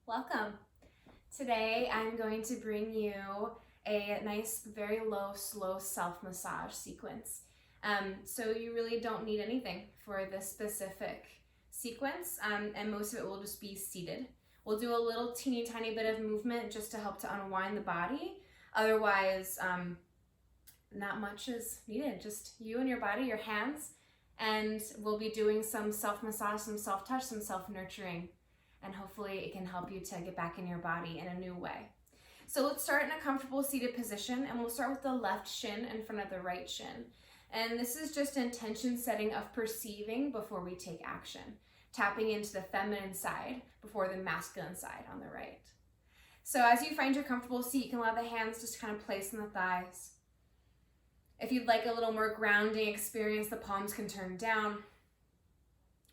Welcome. Today I'm going to bring you a nice, very low, slow self-massage sequence. So you really don't need anything for this specific sequence, and most of it will just be seated. We'll do a little teeny tiny bit of movement just to help to unwind the body. Otherwise, not much is needed. Just you and your body, your hands, and we'll be doing some self-massage, some self-touch, some self-nurturing. And hopefully it can help you to get back in your body in a new way. So let's start in a comfortable seated position, and we'll start with the left shin in front of the right shin. And this is just intention setting of perceiving before we take action, tapping into the feminine side before the masculine side on the right. So as you find your comfortable seat, you can allow the hands just kind of place on the thighs. If you'd like a little more grounding experience, the palms can turn down.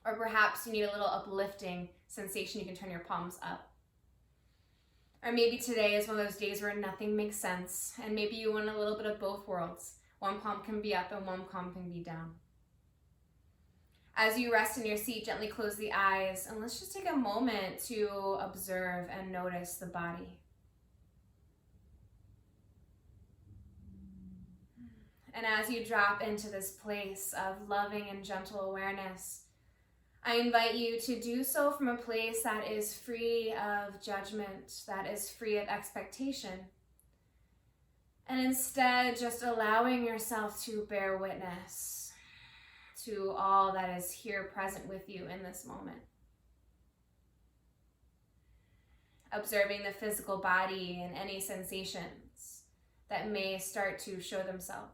Or perhaps you need a little uplifting sensation, you can turn your palms up. Or maybe today is one of those days where nothing makes sense, and maybe you want a little bit of both worlds. One palm can be up and one palm can be down. As you rest in your seat, gently close the eyes, and let's just take a moment to observe and notice the body. And as you drop into this place of loving and gentle awareness, I invite you to do so from a place that is free of judgment, that is free of expectation. And instead, just allowing yourself to bear witness to all that is here present with you in this moment. Observing the physical body and any sensations that may start to show themselves.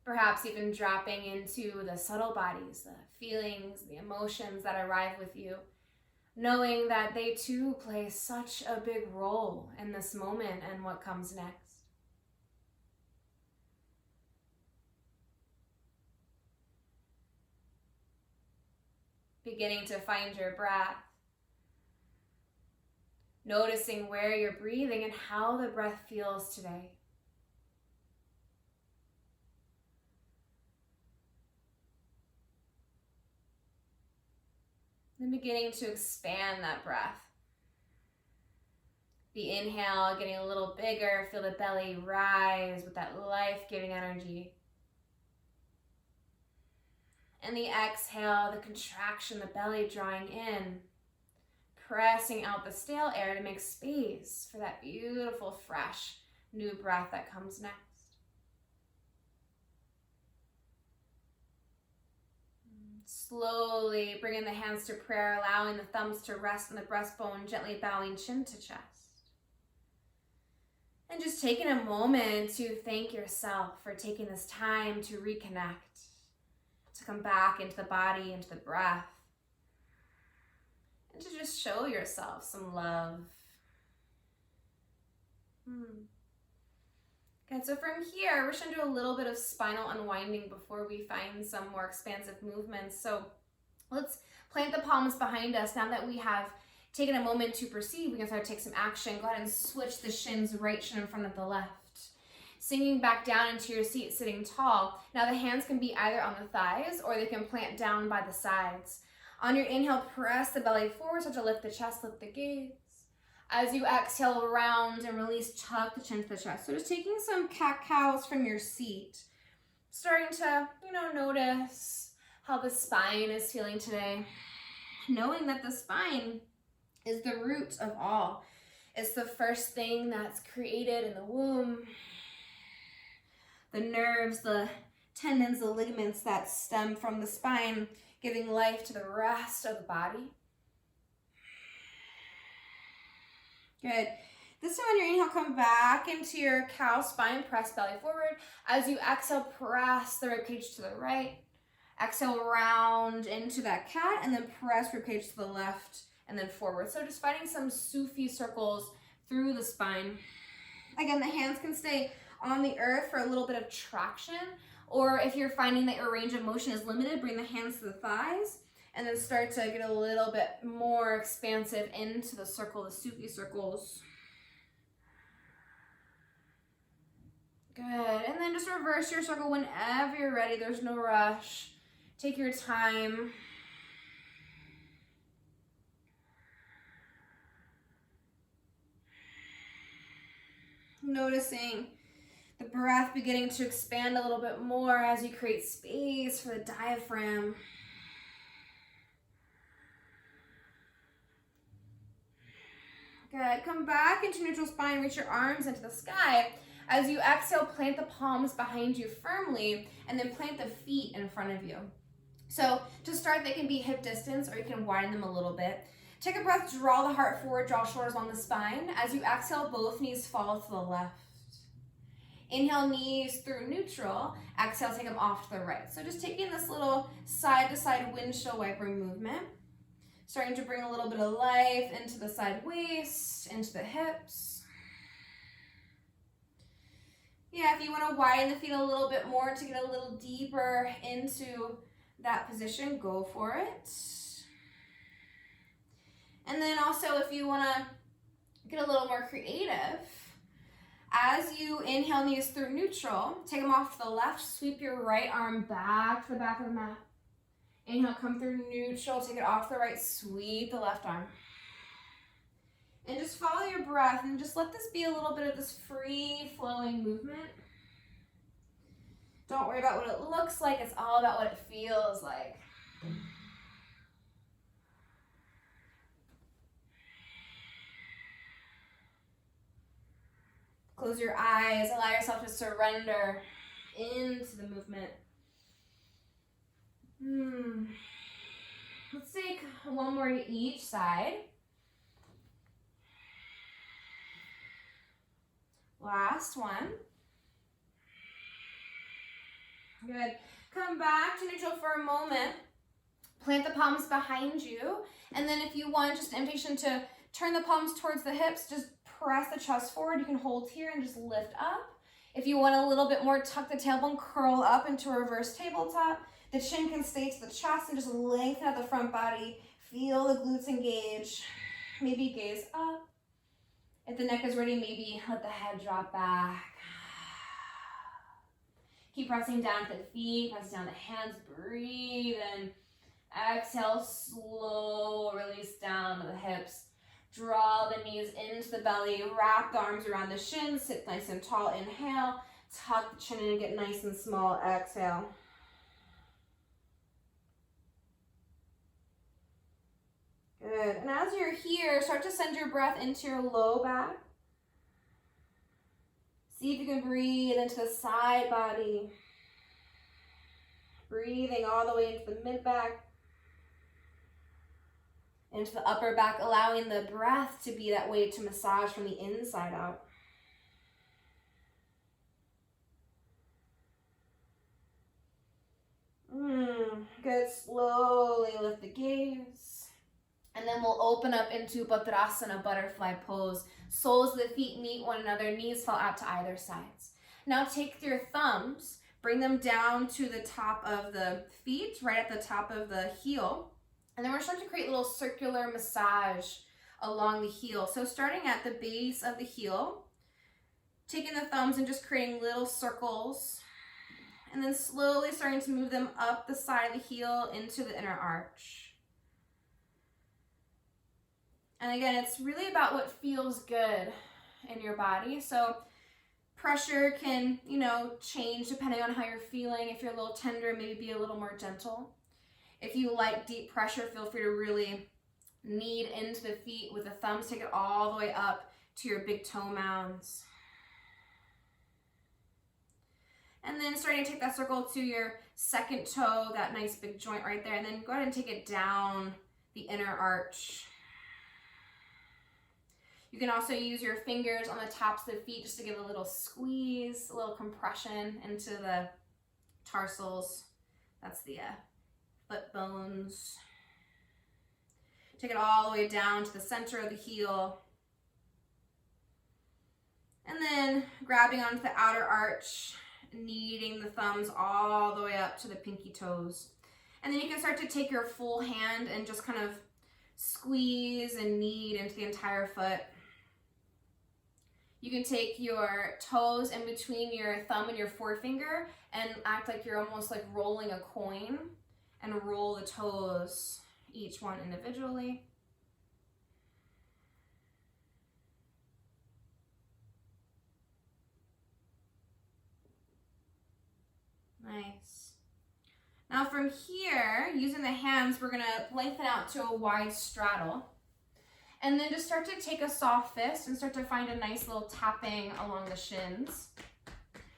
Perhaps even dropping into the subtle bodies, the feelings, the emotions that arrive with you, knowing that they too play such a big role in this moment and what comes next. Beginning to find your breath, noticing where you're breathing and how the breath feels today. Then beginning to expand that breath. The inhale getting a little bigger, feel the belly rise with that life-giving energy. And the exhale, the contraction, the belly drawing in, pressing out the stale air to make space for that beautiful, fresh, new breath that comes next. Slowly bringing the hands to prayer, allowing the thumbs to rest on the breastbone, gently bowing chin to chest. And just taking a moment to thank yourself for taking this time to reconnect, to come back into the body, into the breath, and to just show yourself some love. Okay, so from here, we're just going to do a little bit of spinal unwinding before we find some more expansive movements. So let's plant the palms behind us. Now that we have taken a moment to perceive, we can start to take some action. Go ahead and switch the shins, right shin in front of the left. Sinking back down into your seat, sitting tall. Now the hands can be either on the thighs or they can plant down by the sides. On your inhale, press the belly forward, start to lift the chest, lift the gaze. As you exhale, round and release, tuck the chin to the chest. So just taking some cat-cows from your seat. Starting to, notice how the spine is feeling today. Knowing that the spine is the root of all. It's the first thing that's created in the womb. The nerves, the tendons, the ligaments that stem from the spine, giving life to the rest of the body. Good. This time on your inhale, come back into your cow spine, press belly forward. As you exhale, press the ribcage to the right. Exhale, round into that cat, and then press ribcage to the left, and then forward. So just finding some Sufi circles through the spine. Again, the hands can stay on the earth for a little bit of traction, or if you're finding that your range of motion is limited, bring the hands to the thighs. And then start to get a little bit more expansive into the circle, the Sufi circles. Good. And then just reverse your circle whenever you're ready. There's no rush. Take your time. Noticing the breath beginning to expand a little bit more as you create space for the diaphragm. Good. Come back into neutral spine, reach your arms into the sky. As you exhale, plant the palms behind you firmly, and then plant the feet in front of you. So to start, they can be hip distance, or you can widen them a little bit. Take a breath, draw the heart forward, draw shoulders on the spine. As you exhale, both knees fall to the left. Inhale, knees through neutral. Exhale, take them off to the right. So just taking this little side-to-side windshield wiper movement. Starting to bring a little bit of life into the side waist, into the hips. Yeah, if you want to widen the feet a little bit more to get a little deeper into that position, go for it. And then also if you want to get a little more creative, as you inhale, knees through neutral, take them off to the left, sweep your right arm back to the back of the mat. Inhale, come through neutral, take it off to the right, sweep the left arm. And just follow your breath and just let this be a little bit of this free flowing movement. Don't worry about what it looks like, it's all about what it feels like. Close your eyes, allow yourself to surrender into the movement. Let's take one more to each side. Last one. Good. Come back to neutral for a moment. Plant the palms behind you. And then if you want just an invitation to turn the palms towards the hips, just press the chest forward. You can hold here and just lift up. If you want a little bit more, tuck the tailbone, curl up into a reverse tabletop. The chin can stay to the chest and just lengthen out the front body. Feel the glutes engage. Maybe gaze up. If the neck is ready, maybe let the head drop back. Keep pressing down to the feet, press down the hands, breathe in. Exhale, slow release down to the hips. Draw the knees into the belly, wrap the arms around the shins, sit nice and tall, inhale. Tuck the chin in and get nice and small, exhale. Good, and as you're here, start to send your breath into your low back. See if you can breathe into the side body. Breathing all the way into the mid back. Into the upper back, allowing the breath to be that way to massage from the inside out. Good, slowly lift the gaze. And then we'll open up into Uttanasana, butterfly pose. Soles of the feet meet one another, knees fall out to either sides. Now take your thumbs, bring them down to the top of the feet, right at the top of the heel. And then we're starting to create a little circular massage along the heel. So starting at the base of the heel, taking the thumbs and just creating little circles. And then slowly starting to move them up the side of the heel into the inner arch. And again, it's really about what feels good in your body. So pressure can, change depending on how you're feeling. If you're a little tender, maybe be a little more gentle. If you like deep pressure, feel free to really knead into the feet with the thumbs. Take it all the way up to your big toe mounds. And then starting to take that circle to your second toe, that nice big joint right there. And then go ahead and take it down the inner arch. You can also use your fingers on the tops of the feet just to give a little squeeze, a little compression into the tarsals. That's the foot bones. Take it all the way down to the center of the heel. And then grabbing onto the outer arch, kneading the thumbs all the way up to the pinky toes. And then you can start to take your full hand and just kind of squeeze and knead into the entire foot. You can take your toes in between your thumb and your forefinger and act like you're almost like rolling a coin and roll the toes, each one individually. Nice. Now from here, using the hands, we're gonna lengthen out to a wide straddle. And then just start to take a soft fist and start to find a nice little tapping along the shins.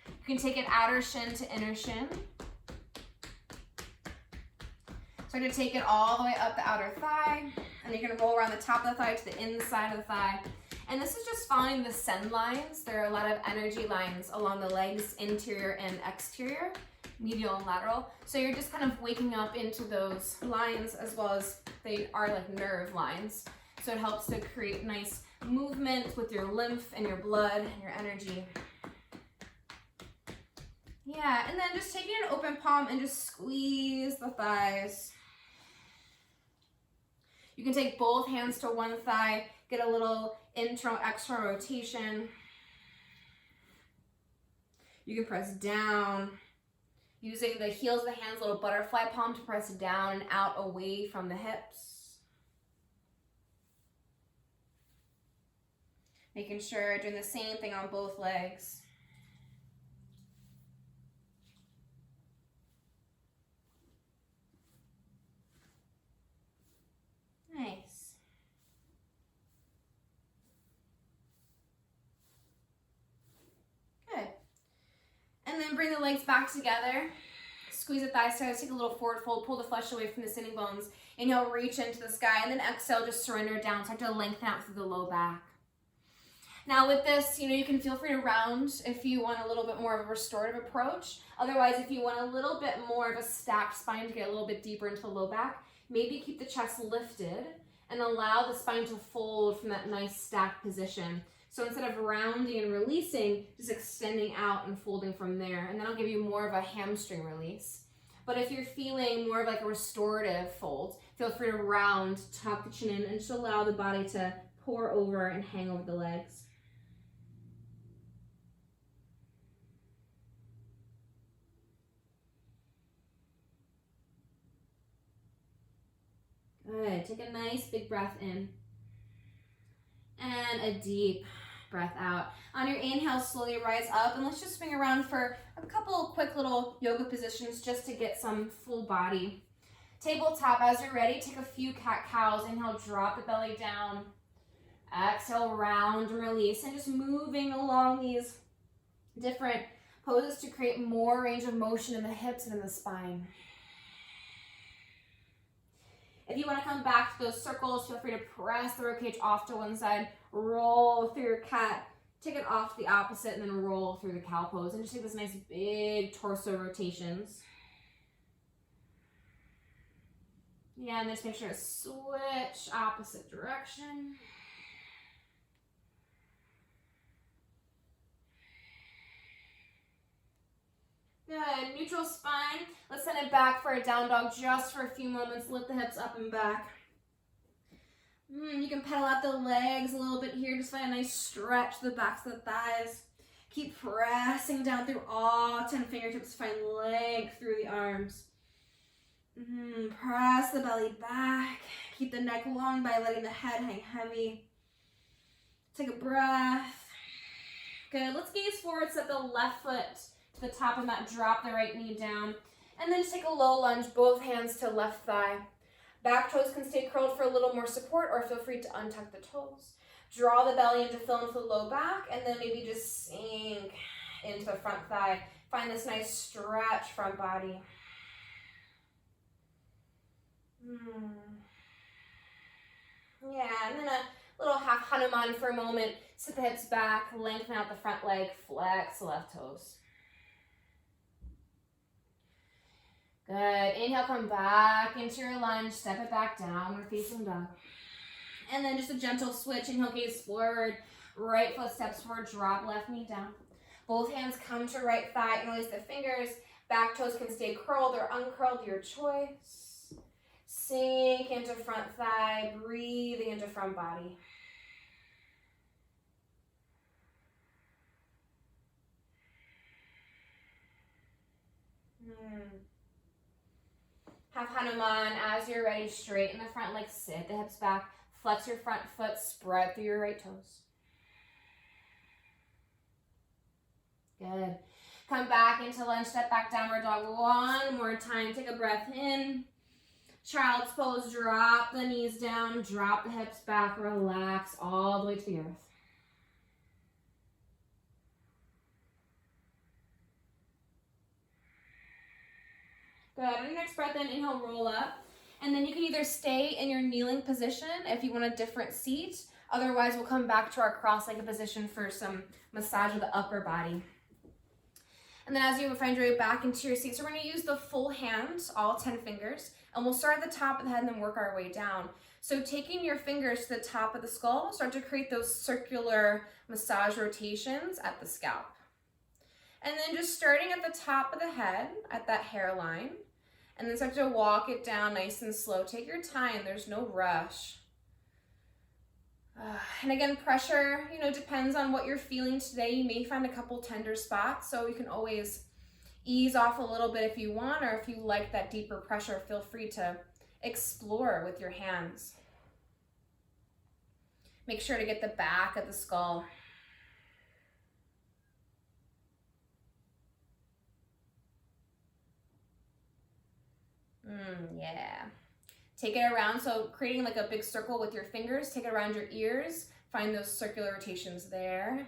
You can take it outer shin to inner shin. Start to take it all the way up the outer thigh. And you're gonna roll around the top of the thigh to the inside of the thigh. And this is just following the send lines. There are a lot of energy lines along the legs, interior and exterior, medial and lateral. So you're just kind of waking up into those lines, as well as they are like nerve lines. So it helps to create nice movement with your lymph and your blood and your energy. Yeah, and then just taking an open palm and just squeeze the thighs. You can take both hands to one thigh, get a little internal, external rotation. You can press down, using the heels of the hands, little butterfly palm to press down and out away from the hips. Making sure doing the same thing on both legs. Nice. Good. And then bring the legs back together. Squeeze the thighs together, take a little forward fold, pull the flesh away from the sitting bones. Inhale, reach into the sky, and then exhale, just surrender down. Start to lengthen out through the low back. Now with this, you can feel free to round if you want a little bit more of a restorative approach. Otherwise, if you want a little bit more of a stacked spine to get a little bit deeper into the low back, maybe keep the chest lifted and allow the spine to fold from that nice stacked position. So instead of rounding and releasing, just extending out and folding from there. And then I'll give you more of a hamstring release. But if you're feeling more of like a restorative fold, feel free to round, tuck the chin in, and just allow the body to pour over and hang over the legs. Good. Take a nice big breath in. And a deep breath out. On your inhale, slowly rise up, and let's just swing around for a couple quick little yoga positions just to get some full body. Tabletop, as you're ready, take a few cat-cows. Inhale, drop the belly down. Exhale, round and release, and just moving along these different poses to create more range of motion in the hips and in the spine. If you want to come back to those circles, feel free to press the ribcage off to one side, roll through your cat, take it off to the opposite, and then roll through the cow pose. And just take this nice big torso rotations. Yeah, and just make sure to switch opposite direction. Good. Neutral spine. Let's send it back for a down dog just for a few moments. Lift the hips up and back. You can pedal out the legs a little bit here. Just find a nice stretch to the backs of the thighs. Keep pressing down through all 10 fingertips to find length through the arms. Press the belly back. Keep the neck long by letting the head hang heavy. Take a breath. Good. Let's gaze forward, set the left foot to the top of that, drop the right knee down, and then just take a low lunge, both hands to left thigh. Back toes can stay curled for a little more support, or feel free to untuck the toes. Draw the belly in to fill into the low back, and then maybe just sink into the front thigh. Find this nice stretch front body. Yeah, and then a little half Hanuman for a moment. Sit the hips back, lengthen out the front leg, flex the left toes. Good. Inhale, come back into your lunge. Step it back, downward facing dog. And then just a gentle switch. Inhale, gaze forward. Right foot steps forward. Drop left knee down. Both hands come to right thigh. Interlace the fingers. Back toes can stay curled or uncurled, your choice. Sink into front thigh. Breathing into front body. Have Hanuman. As you're ready, straighten the front leg, sit the hips back, flex your front foot, spread through your right toes. Good. Come back into lunge, step back, downward dog one more time. Take a breath in. Child's pose, drop the knees down, drop the hips back, relax all the way to the earth. Good. On your next breath in, inhale, roll up. And then you can either stay in your kneeling position if you want a different seat. Otherwise, we'll come back to our cross-legged position for some massage of the upper body. And then as you find your way back into your seat, so we're going to use the full hand, all 10 fingers, and we'll start at the top of the head and then work our way down. So taking your fingers to the top of the skull, start to create those circular massage rotations at the scalp. And then just starting at the top of the head, at that hairline, and then start to walk it down nice and slow. Take your time, there's no rush. And again, pressure, depends on what you're feeling today. You may find a couple tender spots, so you can always ease off a little bit if you want, or if you like that deeper pressure, feel free to explore with your hands. Make sure to get the back of the skull. Yeah. Take it around, so creating like a big circle with your fingers, take it around your ears, find those circular rotations there.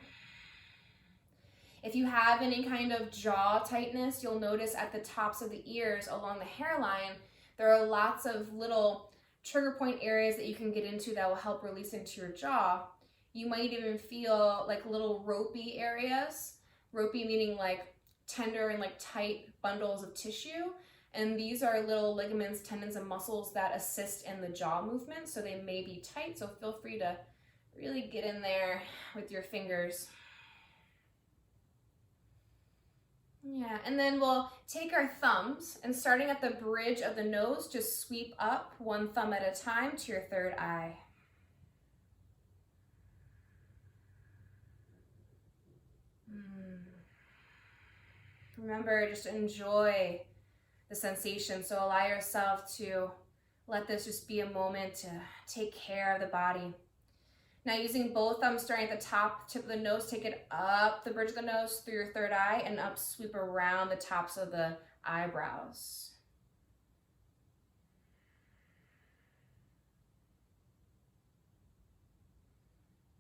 If you have any kind of jaw tightness, you'll notice at the tops of the ears along the hairline, there are lots of little trigger point areas that you can get into that will help release into your jaw. You might even feel like little ropey areas, ropey meaning like tender and like tight bundles of tissue. And these are little ligaments, tendons, and muscles that assist in the jaw movement, so they may be tight, so feel free to really get in there with your fingers. Yeah, and then we'll take our thumbs, and starting at the bridge of the nose, just sweep up one thumb at a time to your third eye. Remember, just enjoy the sensation. So allow yourself to let this just be a moment to take care of the body. Now using both thumbs, starting at the top tip of the nose, take it up the bridge of the nose through your third eye and up, sweep around the tops of the eyebrows.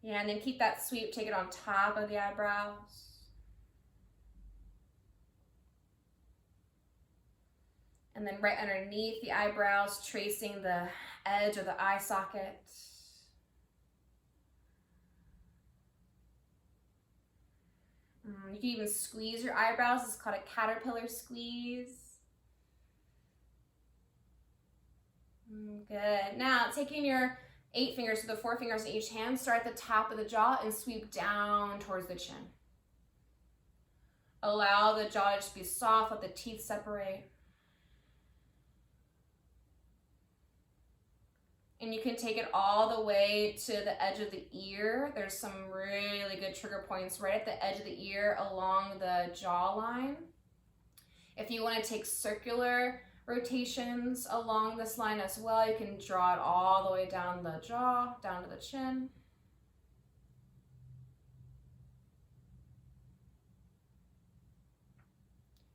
Yeah, and then keep that sweep, take it on top of the eyebrows. And then right underneath the eyebrows, tracing the edge of the eye socket. You can even squeeze your eyebrows. It's called a caterpillar squeeze. Good. Now, taking your 8 fingers, so the 4 fingers in each hand, start at the top of the jaw and sweep down towards the chin. Allow the jaw to just be soft, let the teeth separate. And you can take it all the way to the edge of the ear. There's some really good trigger points right at the edge of the ear along the jawline. If you want to take circular rotations along this line as well, you can draw it all the way down the jaw, down to the chin.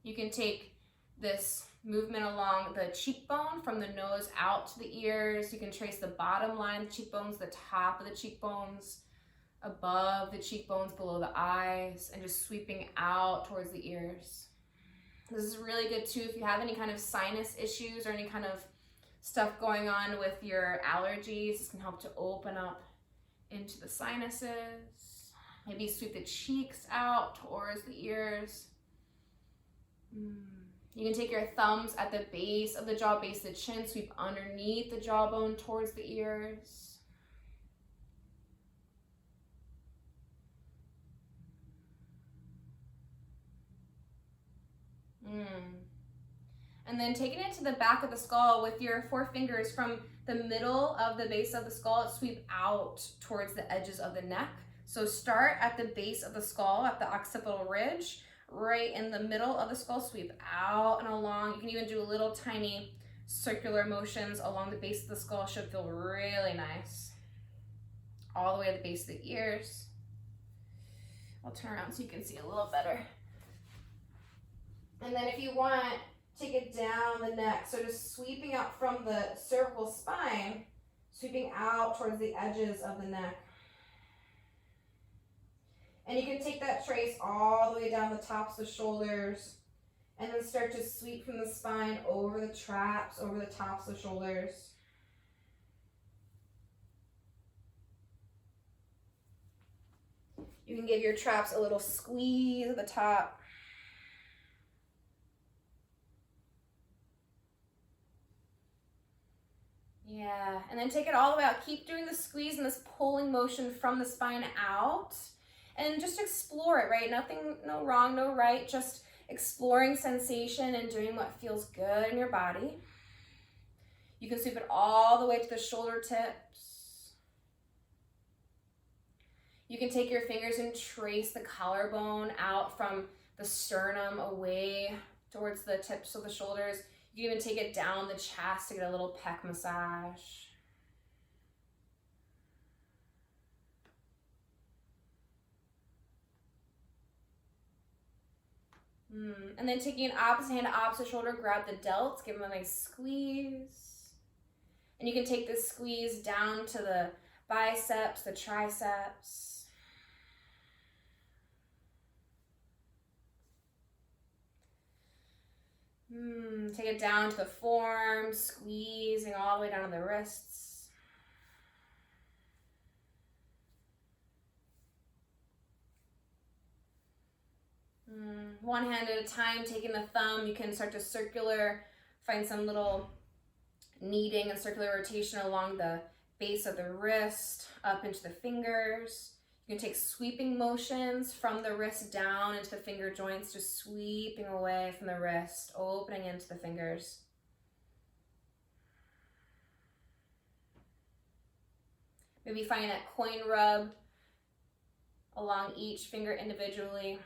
You can take this movement along the cheekbone from the nose out to the ears. You can trace the bottom line of the cheekbones, the top of the cheekbones, above the cheekbones, below the eyes, and just sweeping out towards the ears. This is really good too if you have any kind of sinus issues or any kind of stuff going on with your allergies. This can help to open up into the sinuses. Maybe sweep the cheeks out towards the ears. You can take your thumbs at the base of the jaw, base of the chin, sweep underneath the jawbone towards the ears. And then taking it to the back of the skull with your 4 fingers from the middle of the base of the skull, sweep out towards the edges of the neck. So start at the base of the skull, at the occipital ridge, right in the middle of the skull, sweep out and along. You can even do little tiny circular motions along the base of the skull. Should feel really nice. All the way to the base of the ears. I'll turn around so you can see a little better. And then if you want, take it down the neck. So just sweeping out from the cervical spine, sweeping out towards the edges of the neck. And you can take that trace all the way down the tops of the shoulders, and then start to sweep from the spine over the traps, over the tops of the shoulders. You can give your traps a little squeeze at the top. Yeah, and then take it all the way out. Keep doing the squeeze and this pulling motion from the spine out. And just explore it, right? Nothing, no wrong, no right. Just exploring sensation and doing what feels good in your body. You can sweep it all the way to the shoulder tips. You can take your fingers and trace the collarbone out from the sternum away towards the tips of the shoulders. You can even take it down the chest to get a little pec massage. And then taking an opposite hand to opposite shoulder, grab the delts, give them a nice squeeze. And you can take this squeeze down to the biceps, the triceps. Take it down to the forearms, squeezing all the way down to the wrists. One hand at a time, taking the thumb, you can start to circular, find some little kneading and circular rotation along the base of the wrist, up into the fingers. You can take sweeping motions from the wrist down into the finger joints, just sweeping away from the wrist, opening into the fingers. Maybe find that coin rub along each finger individually.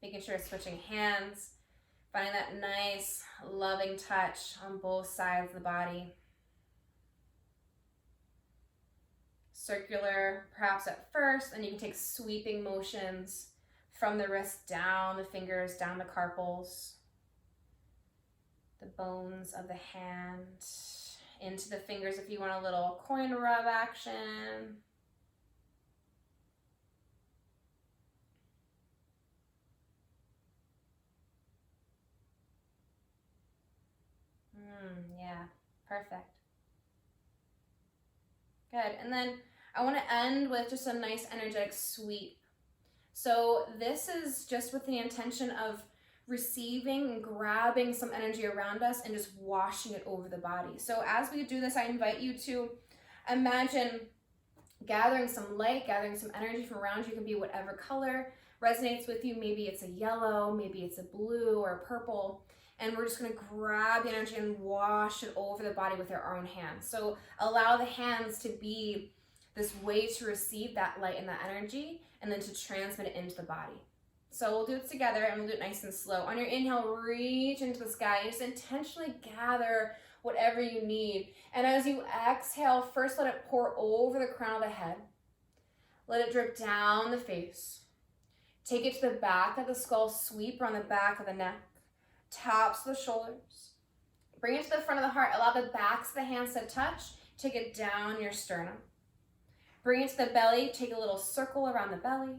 Making sure switching hands, finding that nice, loving touch on both sides of the body. Circular, perhaps at first, and you can take sweeping motions from the wrist down the fingers, down the carpals, the bones of the hand, into the fingers if you want a little coin rub action. Yeah, perfect. Good, and then I want to end with just a nice energetic sweep. So this is just with the intention of receiving and grabbing some energy around us and just washing it over the body. So as we do this, I invite you to imagine gathering some light, gathering some energy from around you. It can be whatever color resonates with you. Maybe it's a yellow, maybe it's a blue or a purple. And we're just going to grab the energy and wash it over the body with our own hands. So allow the hands to be this way to receive that light and that energy, and then to transmit it into the body. So we'll do it together, and we'll do it nice and slow. On your inhale, reach into the sky. Just intentionally gather whatever you need. And as you exhale, first let it pour over the crown of the head. Let it drip down the face. Take it to the back of the skull, sweep around the back of the neck. Tops of the shoulders. Bring it to the front of the heart. Allow the backs of the hands to touch. Take it down your sternum. Bring it to the belly. Take a little circle around the belly.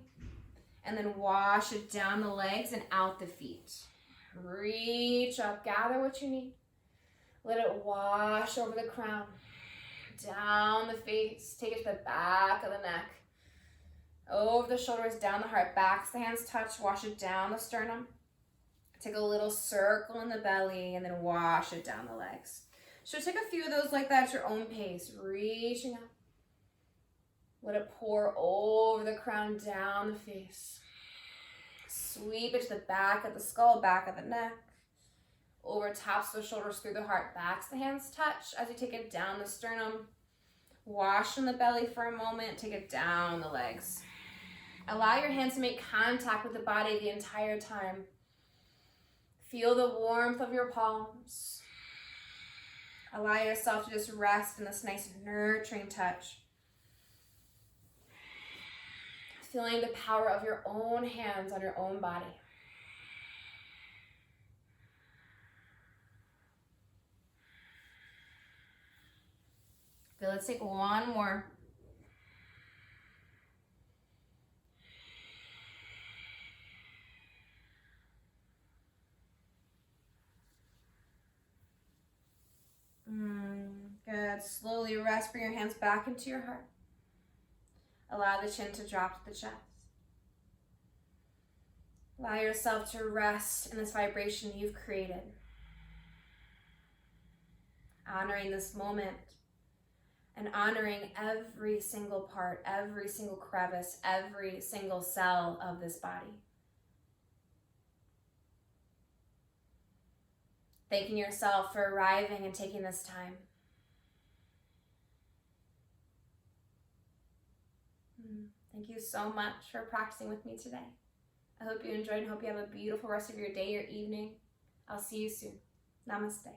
And then wash it down the legs and out the feet. Reach up. Gather what you need. Let it wash over the crown. Down the face. Take it to the back of the neck. Over the shoulders, down the heart. Backs of the hands touch. Wash it down the sternum. Take a little circle in the belly and then wash it down the legs. So take a few of those like that at your own pace. Reaching up. Let it pour over the crown, down the face. Sweep it to the back of the skull, back of the neck. Over tops of the shoulders, through the heart. Backs the hands touch as you take it down the sternum. Wash in the belly for a moment. Take it down the legs. Allow your hands to make contact with the body the entire time. Feel the warmth of your palms. Allow yourself to just rest in this nice nurturing touch. Feeling the power of your own hands on your own body. Okay, let's take one more. Good. Slowly rest. Bring your hands back into your heart. Allow the chin to drop to the chest. Allow yourself to rest in this vibration you've created. Honoring this moment and honoring every single part, every single crevice, every single cell of this body. Thanking yourself for arriving and taking this time. Thank you so much for practicing with me today. I hope you enjoyed and hope you have a beautiful rest of your day or evening. I'll see you soon. Namaste.